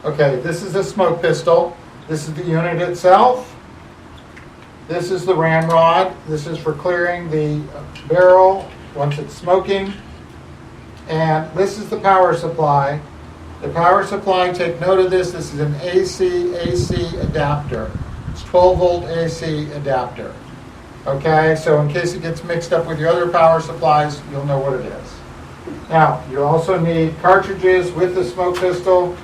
Okay, this is a smoke pistol. This is the unit itself. This is the ramrod. This is for clearing the barrel once it's smoking. And this is the power supply. The power supply, take note of this, this is an AC adapter. It's 12 volt AC adapter. Okay, so in case it gets mixed up with your other power supplies, you'll know what it is. Now, you also need cartridges with the smoke pistol.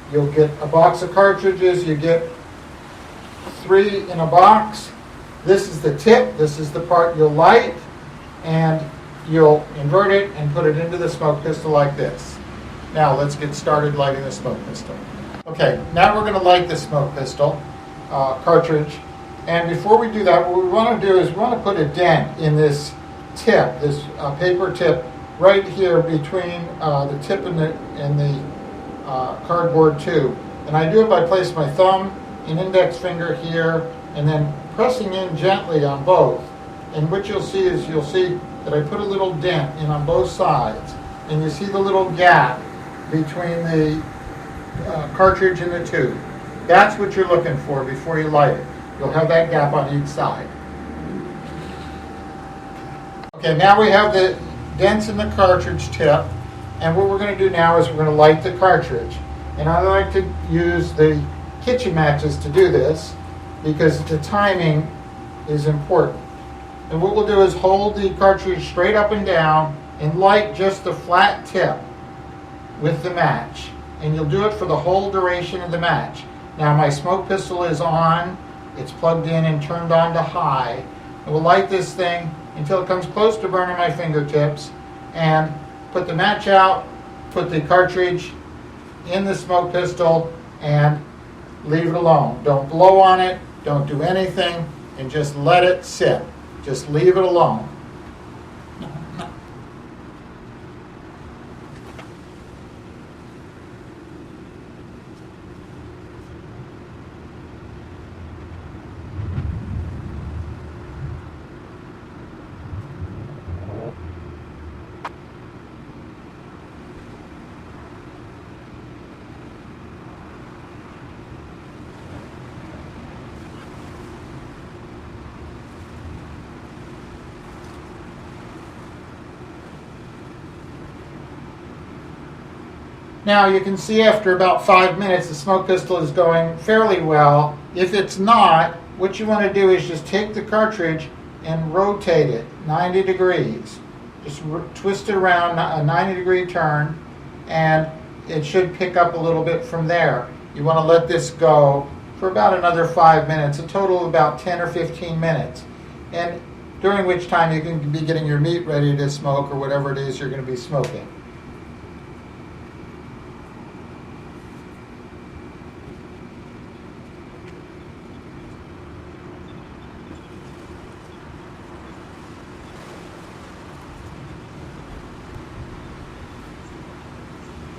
You'll get a box of cartridges. You get 3 in a box. This is the tip. This is the part you'll light. And you'll invert it and put it into the smoke pistol like this. Now let's get started lighting the smoke pistol. Okay, now we're going to light the smoke pistol cartridge. And before we do that, what we want to do is we want to put a dent in this tip, this paper tip, right here between the tip and the cardboard tube. And I do it by placing my thumb and index finger here and then pressing in gently on both. And what you'll see is that I put a little dent in on both sides. And you see the little gap between the cartridge and the tube. That's what you're looking for before you light it. You'll have that gap on each side. Okay, now we have the dents in the cartridge tip. And what we're going to do now is we're going to light the cartridge. And I like to use the kitchen matches to do this because the timing is important. And what we'll do is hold the cartridge straight up and down and light just the flat tip with the match. And you'll do it for the whole duration of the match. Now my smoke pistol is on, it's plugged in and turned on to high. And we'll light this thing until it comes close to burning my fingertips and put the match out, put the cartridge in the smoke pistol, and leave it alone. Don't blow on it, don't do anything, and just let it sit. Just leave it alone. Now you can see after about 5 minutes the smoke pistol is going fairly well. If it's not, what you want to do is just take the cartridge and rotate it 90 degrees. Just twist it around a 90-degree turn and it should pick up a little bit from there. You want to let this go for about another 5 minutes, a total of about 10 or 15 minutes. And during which time you can be getting your meat ready to smoke or whatever it is you're going to be smoking.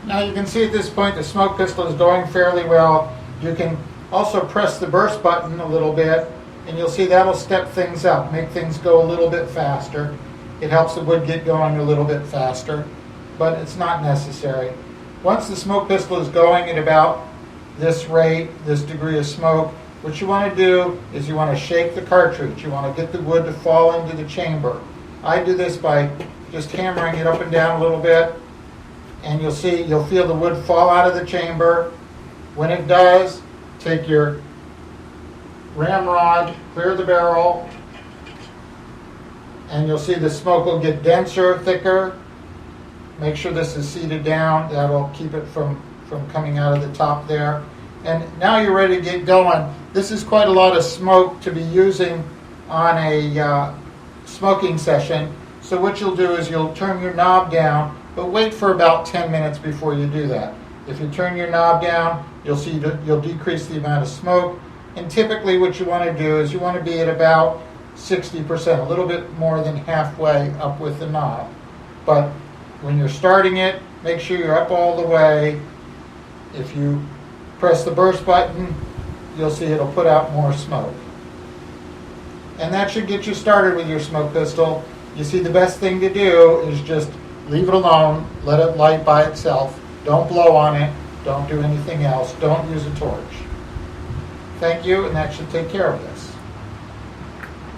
Now you can see at this point the smoke pistol is going fairly well. You can also press the burst button a little bit and you'll see that'll step things up, make things go a little bit faster. It helps the wood get going a little bit faster, but it's not necessary. Once the smoke pistol is going at about this rate, this degree of smoke, what you want to do is you want to shake the cartridge. You want to get the wood to fall into the chamber. I do this by just hammering it up and down a little bit. And you'll feel the wood fall out of the chamber. When it does, take your ramrod, clear the barrel, and you'll see the smoke will get denser, thicker. Make sure this is seated down. That'll keep it from coming out of the top there. And now you're ready to get going. This is quite a lot of smoke to be using on a smoking session. So what you'll do is you'll turn your knob down, but wait for about 10 minutes before you do that. If you turn your knob down, you'll see that you'll decrease the amount of smoke. And typically what you want to do is you want to be at about 60%, a little bit more than halfway up with the knob. But when you're starting it, make sure you're up all the way. If you press the burst button, you'll see it'll put out more smoke. And that should get you started with your smoke pistol. You see, the best thing to do is just leave it alone, let it light by itself. Don't blow on it, Don't do anything else. Don't use a torch. Thank you, and that should take care of this.